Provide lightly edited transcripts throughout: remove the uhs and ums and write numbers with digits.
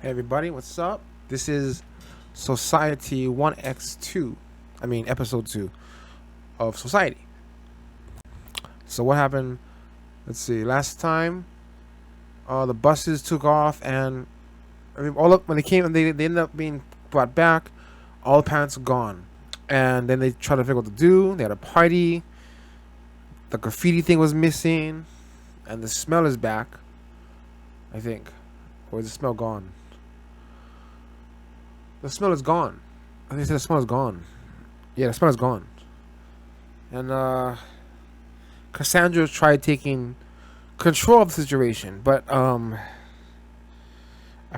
Hey everybody, what's up? This is Society 1x2. Episode 2 of Society. So what happened? Let's see. Last time, the buses took off, and when they came, and they ended up being brought back. All the parents are gone, and then they tried to figure out what to do. They had a party. The graffiti thing was missing, and the smell is back. I think, or is the smell gone? The smell is gone. I think they said the smell is gone. Yeah, the smell is gone. And Cassandra tried taking control of the situation, but I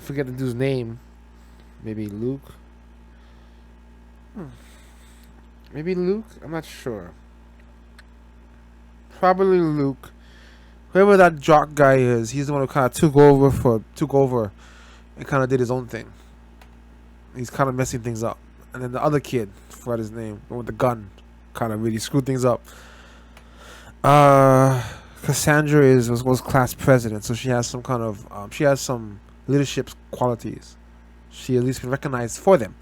forget the dude's name. Maybe Luke. Maybe Luke. I'm not sure. Probably Luke. Whoever that jock guy is, he's the one who kind of took over and kind of did his own thing. He's kind of messing things up. And then the other kid, forgot his name, the one with the gun, kind of really screwed things up. Cassandra was class president, so she has some kind of she has some leadership qualities. She at least been recognized for them.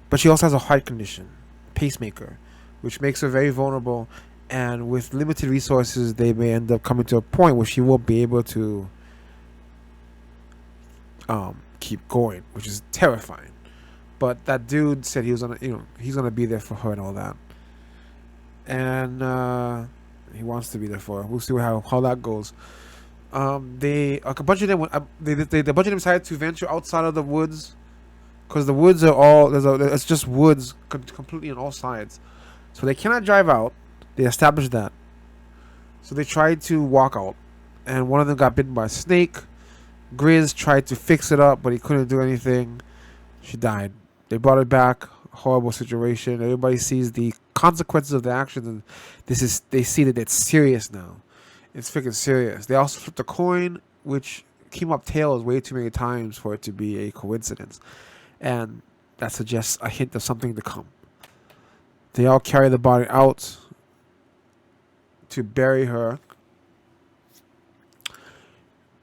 But she also has a heart condition, pacemaker, which makes her very vulnerable. And with limited resources, they may end up coming to a point where she won't be able to keep going, which is terrifying. But that dude said he's gonna be there for her and all that, and he wants to be there for her. We'll see how that goes. A bunch of them decided to venture outside of the woods, because the woods are all it's just woods completely on all sides, so they cannot drive out. They established that, so they tried to walk out, and one of them got bitten by a snake. Grizz tried to fix it up, but he couldn't do anything. She died. They brought her back. Horrible situation. Everybody sees the consequences of the actions, and they see that it's serious now. It's freaking serious. They also flipped a coin, which came up tails way too many times for it to be a coincidence, and that suggests a hint of something to come. They all carry the body out to bury her,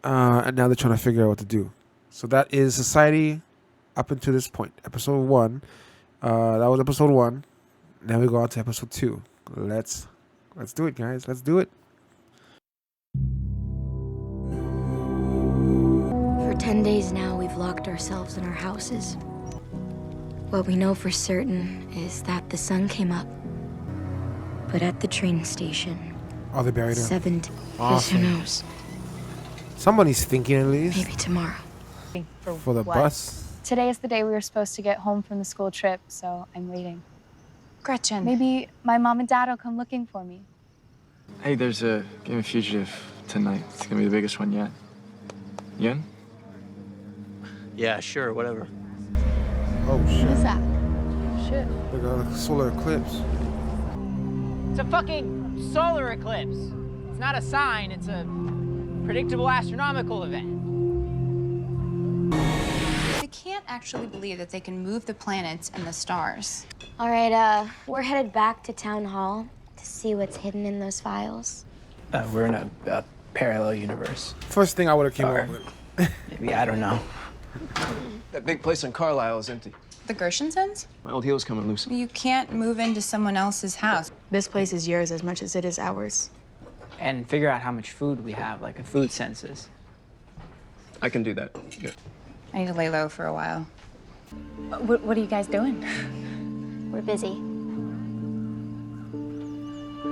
and now they're trying to figure out what to do. So that is Society up until this point. Episode 1. That was episode 1. Now we go on to episode 2. Let's do it, guys. Let's do it. For 10 days now, we've locked ourselves in our houses. What we know for certain is that the sun came up, but at the train station. Oh, they buried her. 7 days. Awesome. Who knows? Somebody's thinking at least. Maybe tomorrow. For the bus. Today is the day we were supposed to get home from the school trip, so I'm waiting. Gretchen. Maybe my mom and dad will come looking for me. Hey, there's a game of Fugitive tonight. It's gonna be the biggest one yet. You in? Yeah, sure, whatever. Oh shit. What is that? Shit. Look at the solar eclipse. It's a fucking solar eclipse. It's not a sign, it's a predictable astronomical event. I can't actually believe that they can move the planets and the stars. All right, we're headed back to town hall to see what's hidden in those files. We're in a parallel universe. First thing I would have came up with. Maybe, I don't know. That big place in Carlisle is empty. The Gershensons? My old heel's coming loose. You can't move into someone else's house. This place is yours as much as it is ours. And figure out how much food we have, like a food census. I can do that. Yeah. I need to lay low for a while. What are you guys doing? We're busy.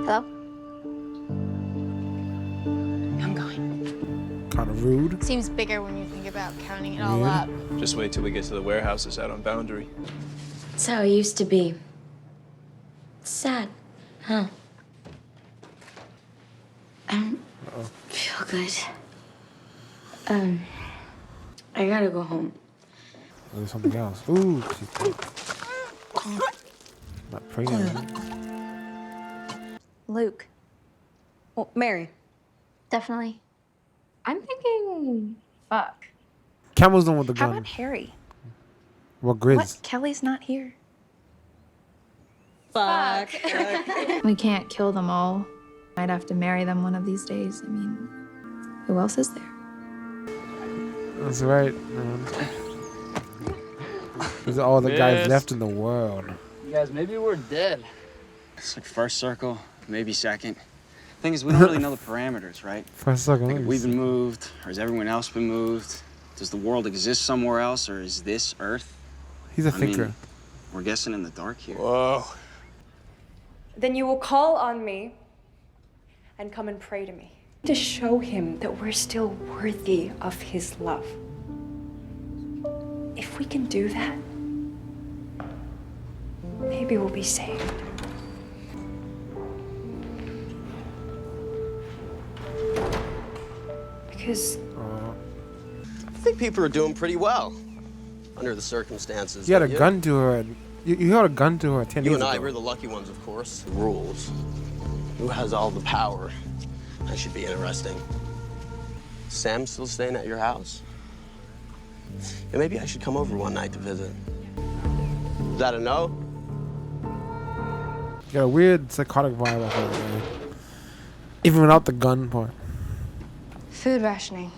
Hello? I'm going. Kind of rude. Seems bigger when you think about counting it all up. Just wait till we get to the warehouses out on Boundary. That's how it used to be. It's sad, huh? I don't feel good. I gotta go home. There's something else. Ooh. Not pregnant. Luke. Well, Mary. Definitely. I'm thinking, fuck. Camel's the one with the How gun. about Harry? What Grizz? What? Kelly's not here. Fuck. We can't kill them all. I'd have to marry them one of these days. I mean, who else is there? That's right, man. These are all the guys left in the world. You guys, maybe we're dead. It's like first circle, maybe second. Thing is, we don't really know the parameters, right? For a second. Like, have we been moved, or has everyone else been moved? Does the world exist somewhere else, or is this Earth? He's a I thinker. mean, we're guessing in the dark here. Whoa. Then you will call on me and come and pray to me. To show him that we're still worthy of his love. If we can do that, maybe we'll be saved. Because I think people are doing pretty well under the circumstances. You had a don't you? gun to her. You held a gun to her 10 You years and I, ago. we're the lucky ones, of course. The rules. Who has all the power? That should be interesting. Sam's still staying at your house? Yeah, maybe I should come over one night to visit. Is that a no? You got a weird psychotic vibe off of it, man. Even without the gun part. Food rationing.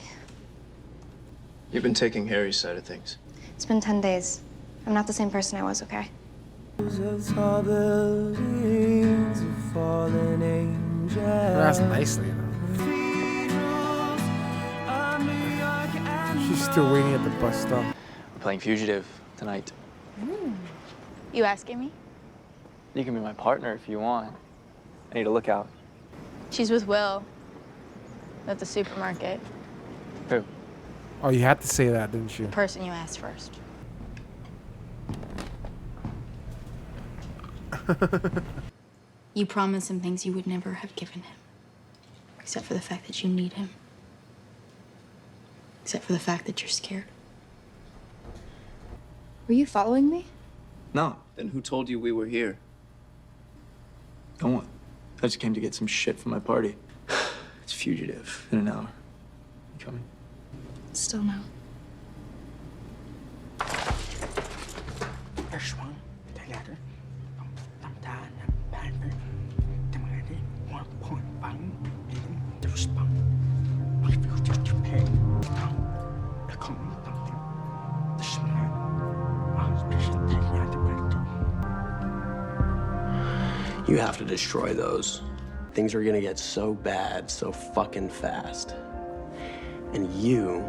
You've been taking Harry's side of things. It's been 10 days. I'm not the same person I was, okay? That's nicely, though. She's still waiting at the bus stop. We're playing Fugitive tonight. You asking me? You can be my partner if you want. I need a lookout. She's with Will at the supermarket. Who? Oh, you had to say that, didn't you? The person you asked first. You promised him things you would never have given him. Except for the fact that you need him. Except for the fact that you're scared. Were you following me? No, Then who told you we were here? no one. I just came to get some shit from my party. It's Fugitive in an hour. You coming? Still no. You have to destroy those. Things are gonna get so bad so fucking fast. And you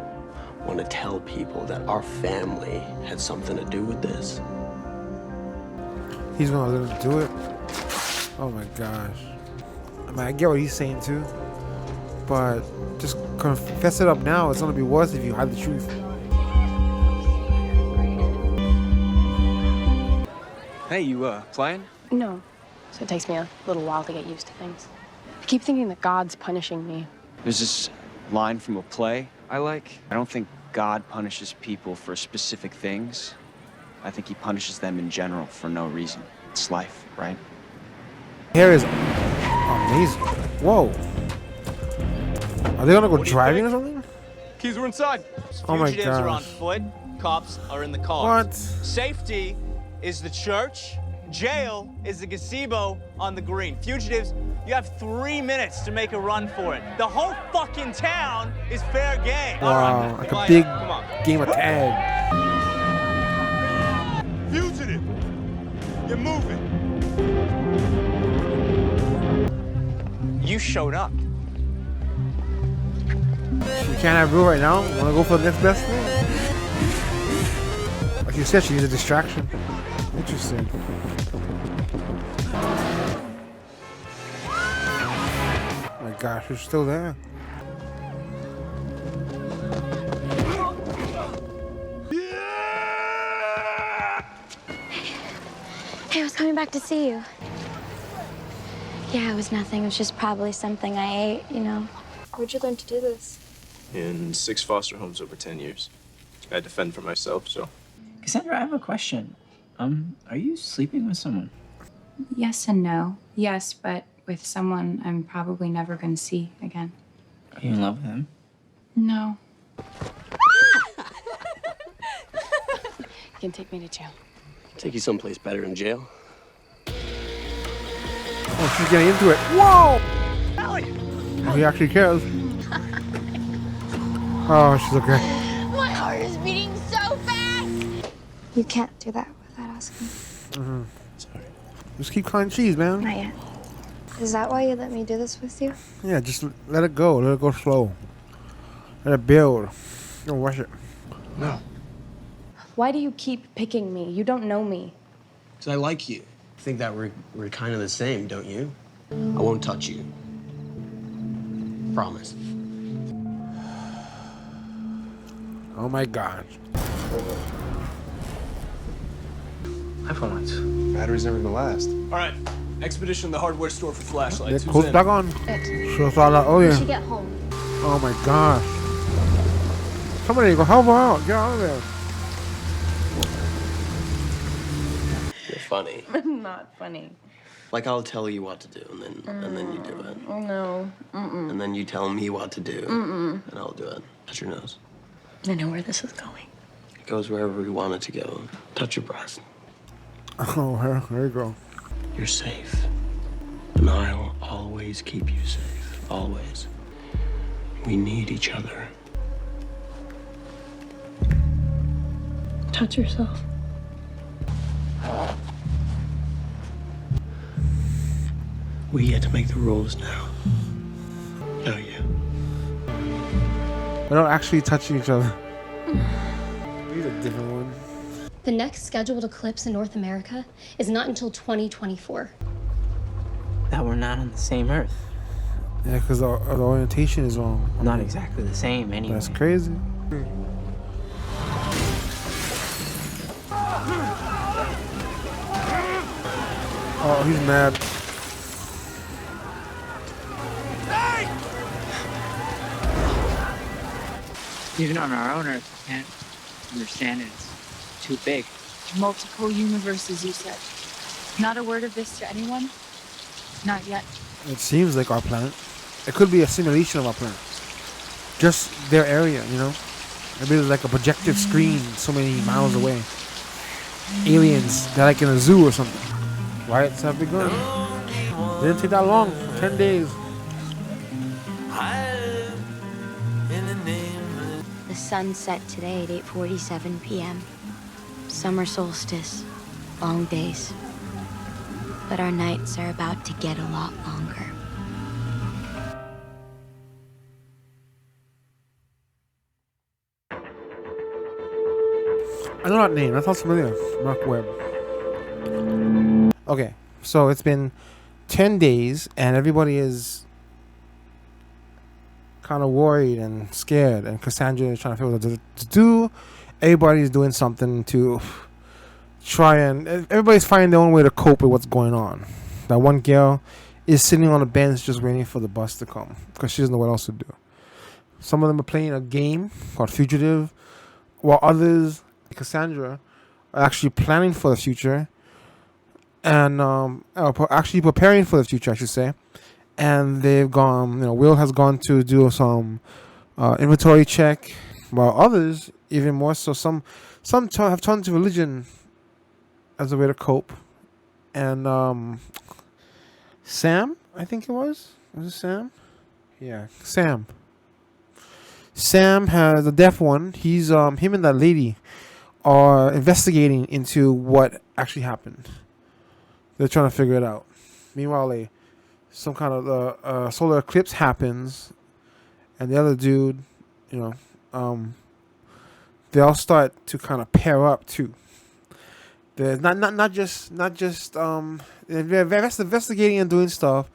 want to tell people that our family had something to do with this? He's gonna let him do it. Oh my gosh. I mean, I get what he's saying too, but just confess it up now. It's gonna be worse if you hide the truth. Hey, you playing? no. So it takes me a little while to get used to things. I keep thinking that God's punishing me. There's this line from a play I like. I don't think God punishes people for specific things. I think he punishes them in general for no reason. It's life, right? Hair is amazing. Whoa. Are they gonna go driving or something? Keys were inside. Oh my Fugitives are on gosh. foot. Cops are in the car. What? Safety is the church. Jail is the gazebo on the green. Fugitives, you have 3 minutes to make a run for it. The whole fucking town is fair game. All Wow, right, like a line big up. Come on. game of tag. Fugitive, you're moving. You showed up. She can't have Rue right now. Wanna go for the next best thing? Like you said, she needs a distraction. Interesting. Oh my gosh, she's still there. Hey, I was coming back to see you. Yeah, it was nothing. It was just probably something I ate, you know. Where'd you learn to do this? In 6 foster homes over 10 years. I had to fend for myself, so. Cassandra, I have a question. Are you sleeping with someone? Yes and no. Yes, but with someone I'm probably never going to see again. Are you in love with him? No. You can take me to jail. Take you someplace better in jail. Oh, she's getting into it. Whoa! Oh, he actually cares. Oh, she's okay. My so fast! You can't do that without asking. Sorry. Just keep cutting cheese, man. Not yet. Is that why you let me do this with you? Yeah, just let it go. Let it go slow. Let it build. Don't rush it. No. Why do you keep picking me? You don't know me. Because I like you. I think that we're kind of the same, don't you? I won't touch you. Promise. Oh my gosh. iPhone lights. Battery's never gonna last. All right. Expedition to the hardware store for flashlights. Close back on. Sure, oh We yeah. should get home. Oh my gosh. Somebody go help her out. Get out of there. You're funny. I'm not funny. Like I'll tell you what to do, and then you do it. Oh, no. And then you tell me what to do, and I'll do it. Touch your nose. I know where this is going. It goes wherever we want it to go. Touch your breast. Oh, there you go. You're safe. And I'll always keep you safe. Always. We need each other. Touch yourself. We get to make the rules now. No, you. They're not actually touching each other. These are different ones. The next scheduled eclipse in North America is not until 2024. That we're not on the same Earth. Yeah, because the orientation is wrong. Not exactly the same, anyway. That's crazy. Oh, he's mad. Even on our own Earth, we can't understand it. It's too big. Multiple universes, you said. Not a word of this to anyone? Not yet. It seems like our planet. It could be a simulation of our planet. Just their area, you know? Maybe it's like a projected screen so many miles away. Aliens, they're like in a zoo or something. Right, so have begun. Didn't take that long. 10 days. The sun set today at 8:47 p.m. Summer solstice. Long days. But our nights are about to get a lot longer. I know that name. That sounds familiar. Mark Webb. Okay, so it's been 10 days, and everybody is kind of worried and scared, and Cassandra is trying to figure out what to do. Everybody's doing something to try and... Everybody's finding their own way to cope with what's going on. That one girl is sitting on a bench just waiting for the bus to come because she doesn't know what else to do. Some of them are playing a game called Fugitive, while others, Cassandra, are actually planning for the future and actually preparing for the future, I should say. And they've gone, Will has gone to do some inventory check, while others, even more so, some have turned to religion as a way to cope. And Sam, I think it was it Sam? Yeah, Sam. Sam has the deaf one. He's him and that lady are investigating into what actually happened. They're trying to figure it out. Meanwhile, some kind of solar eclipse happens, and the other dude, they all start to kind of pair up too. They're not just they're investigating and doing stuff,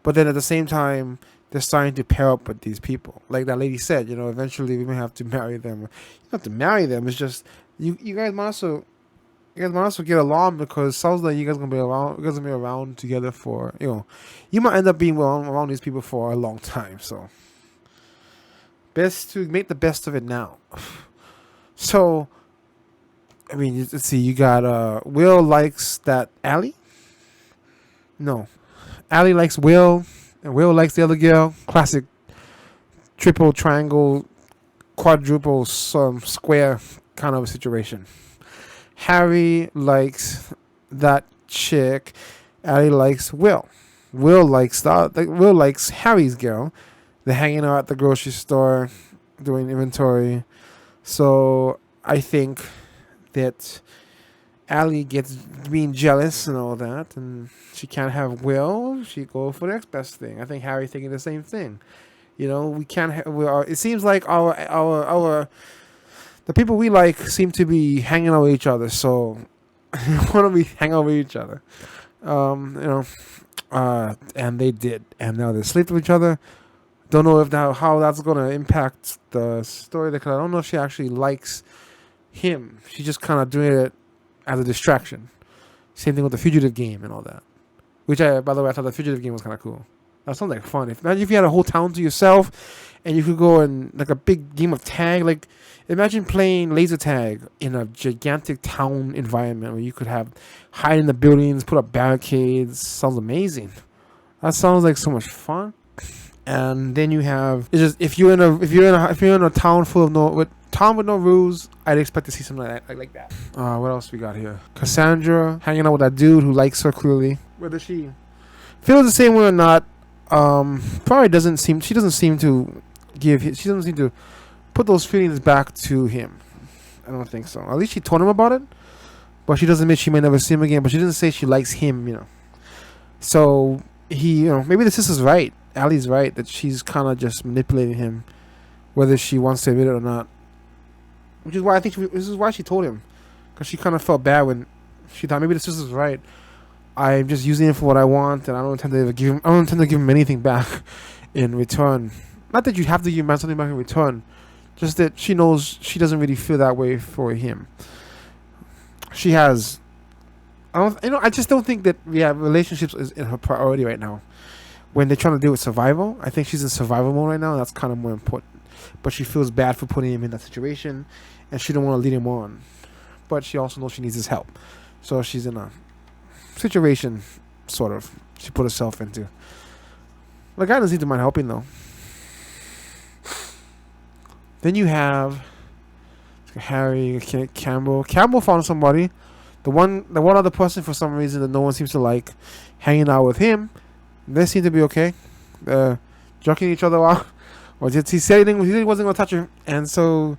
but then at the same time they're starting to pair up with these people. Like that lady said, eventually we may have to marry them. You don't have to marry them. It's just you guys might also get along, because it sounds like you guys gonna be around. You guys gonna be around together for you might end up being around these people for a long time. So best to make the best of it now. So I mean, let's see. You got Will likes that Allie. No, Allie likes Will, and Will likes the other girl. Classic triple triangle, quadruple square kind of a situation. Harry likes that chick. Allie likes Will. Will likes Harry's girl. They're hanging out at the grocery store doing inventory. So I think that Allie gets being jealous and all that, and she can't have Will. She go for the next best thing. I think Harry thinking the same thing. You know, we can't. It seems like our the people we like seem to be hanging out with each other. So why don't we hang out with each other? And they did, and now they sleep with each other. Don't know if how that's gonna impact the story. Because I don't know if she actually likes him. She's just kind of doing it as a distraction. Same thing with the Fugitive game and all that. Which, by the way, I thought the Fugitive game was kind of cool. That sounds like fun. Imagine if you had a whole town to yourself, and you could go in like a big game of tag. Like, imagine playing laser tag in a gigantic town environment where you could have hide in the buildings, put up barricades. Sounds amazing. That sounds like so much fun. And then you have it's just if you're in a town full of with no rules, I'd expect to see something like that. What else we got here? Cassandra hanging out with that dude who likes her clearly. Whether she feels the same way or not, probably doesn't seem. She doesn't seem to put those feelings back to him. I don't think so. At least she told him about it, but she doesn't admit she may never see him again. But she didn't say she likes him, you know. So maybe the sister's right. Allie's right that she's kind of just manipulating him, whether she wants to admit it or not. Which is why I think this is why she told him, because she kind of felt bad when she thought maybe the sister's right. I'm just using it for what I want, and I don't intend to give him anything back in return. Not that you have to give him something back in return, just that she knows she doesn't really feel that way for him. She has. I just don't think that relationships is in her priority right now. When they're trying to deal with survival, I think she's in survival mode right now, and that's kind of more important. But she feels bad for putting him in that situation, and she don't want to lead him on. But she also knows she needs his help. So she's in a situation, sort of, she put herself into. The guy doesn't seem to mind helping, though. Then you have Harry, Campbell. Campbell found somebody. The one other person, for some reason, that no one seems to like, hanging out with him. They seem to be okay. Joking each other out. Or he said he wasn't going to touch her, and so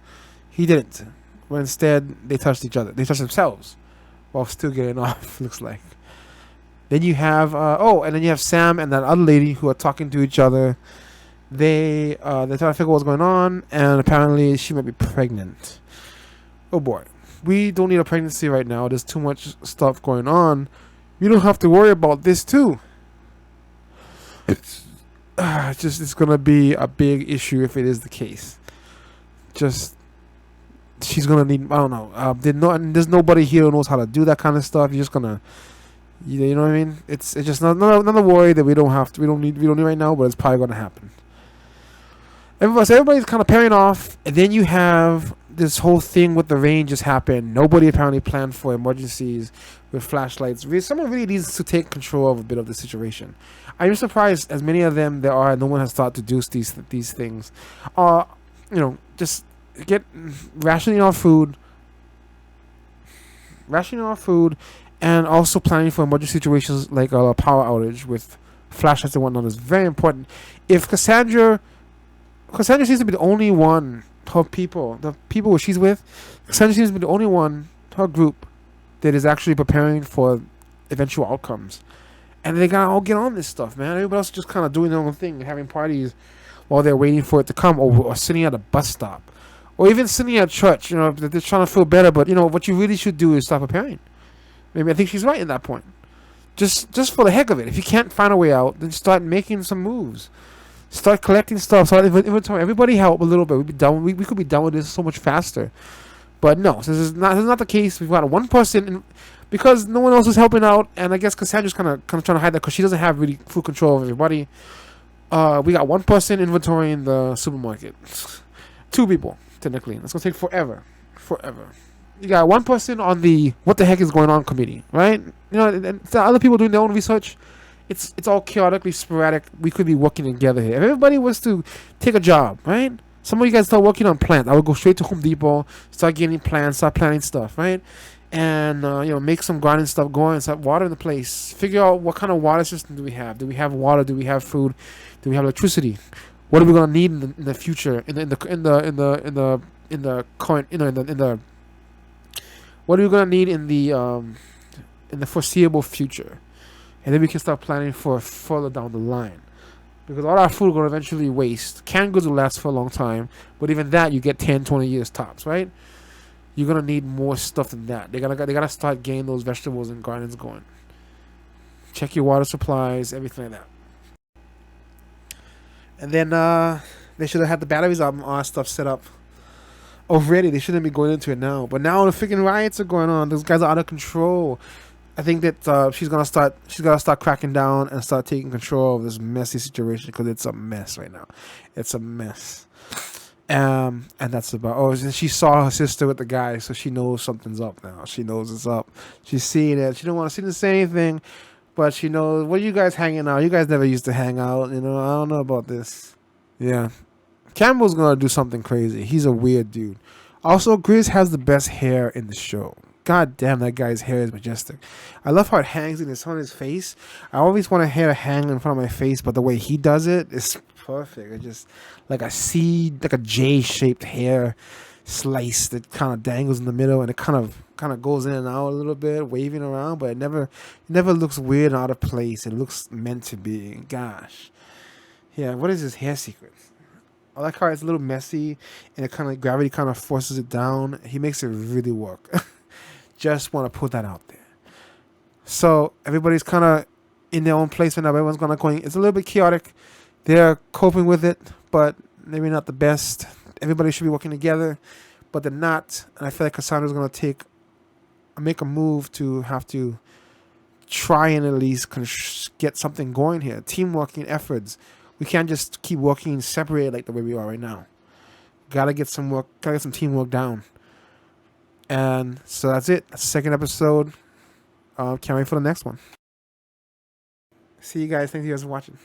he didn't. But instead, they touched each other. They touched themselves while still getting off, looks like. Then you have, and then you have Sam and that other lady who are talking to each other. They're trying to figure out what's going on, and apparently she might be pregnant. Oh boy. We don't need a pregnancy right now. There's too much stuff going on. You don't have to worry about this too. It's gonna be a big issue if it is the case. She's gonna need. I don't know. There's nobody here who knows how to do that kind of stuff. You're just gonna, you know what I mean? It's just not a worry that we don't need right now, but it's probably gonna happen. Everybody's kind of pairing off, and then you have this whole thing with the rain just happened. Nobody apparently planned for emergencies with flashlights. Someone really needs to take control of a bit of the situation. I'm surprised as many of them there are, no one has thought to do these things. Just get rationing our food, and also planning for emergency situations like a power outage with flashlights and whatnot is very important. If Cassandra seems to be the only one, the people she's with, Cassandra seems to be the only one, her group, that is actually preparing for eventual outcomes. And they gotta all get on this stuff, man. Everybody else is just kind of doing their own thing, having parties while they're waiting for it to come, or sitting at a bus stop, or even sitting at church. They're trying to feel better, but what you really should do is start preparing. Maybe I think she's right in that point. Just for the heck of it, if you can't find a way out, then start making some moves. Start collecting stuff. Start inventory. Everybody help a little bit. We could be done with this so much faster. But no, this is not the case. We've got one person, because no one else is helping out, and I guess Cassandra's kind of trying to hide that because she doesn't have really full control of everybody. We got one person inventorying the supermarket. 2 people, technically. It's gonna take forever. You got one person on the what the heck is going on committee, right? And the other people doing their own research. It's all chaotically sporadic. We could be working together here. If everybody was to take a job, right? Some of you guys start working on plants. I would go straight to Home Depot, start getting plants, start planting stuff, right? And make some garden stuff going, start watering the place. Figure out what kind of water system do we have? Do we have water? Do we have food? Do we have electricity? What are we gonna need in the future? In the current, in the What are we gonna need in the foreseeable future, and then we can start planning for further down the line. Because all our food will eventually waste. Canned goods will last for a long time, but even that you get 10, 20 years tops, right? You're gonna need more stuff than that. They gotta start getting those vegetables and gardens going. Check your water supplies, everything like that. And then they should have had the batteries on all that stuff set up already. They shouldn't be going into it now. But now the freaking riots are going on. Those guys are out of control. I think that she's gotta start cracking down and start taking control of this messy situation, because it's a mess right now. It's a mess. And that's about. Oh, and she saw her sister with the guy, so she knows something's up now. She knows it's up. She's seeing it. She don't want to say anything, but she knows. What are you guys hanging out? You guys never used to hang out. You know, I don't know about this. Yeah, Campbell's gonna do something crazy. He's a weird dude. Also, Grizz has the best hair in the show. God damn, that guy's hair is majestic. I love how it hangs on his face. I always want a hair to hang in front of my face, but the way he does it is perfect. It's just like a C, like a J-shaped hair slice that kind of dangles in the middle, and it kind of goes in and out a little bit, waving around, but it never looks weird and out of place. It looks meant to be. Gosh. Yeah, what is his hair secret? I like how it's a little messy, and it kind of gravity kind of forces it down. He makes it really work. Just want to put that out there. So everybody's kind of in their own place right now. Everyone's going. It's a little bit chaotic. They're coping with it, but maybe not the best. Everybody should be working together, but they're not. And I feel like Cassandra's going to make a move to have to try and at least get something going here. Teamwork and efforts. We can't just keep working separated like the way we are right now. Gotta get some work. Gotta get some teamwork down. And so that's it. That's the second episode. Can't wait for the next one. See you guys. Thank you guys for watching.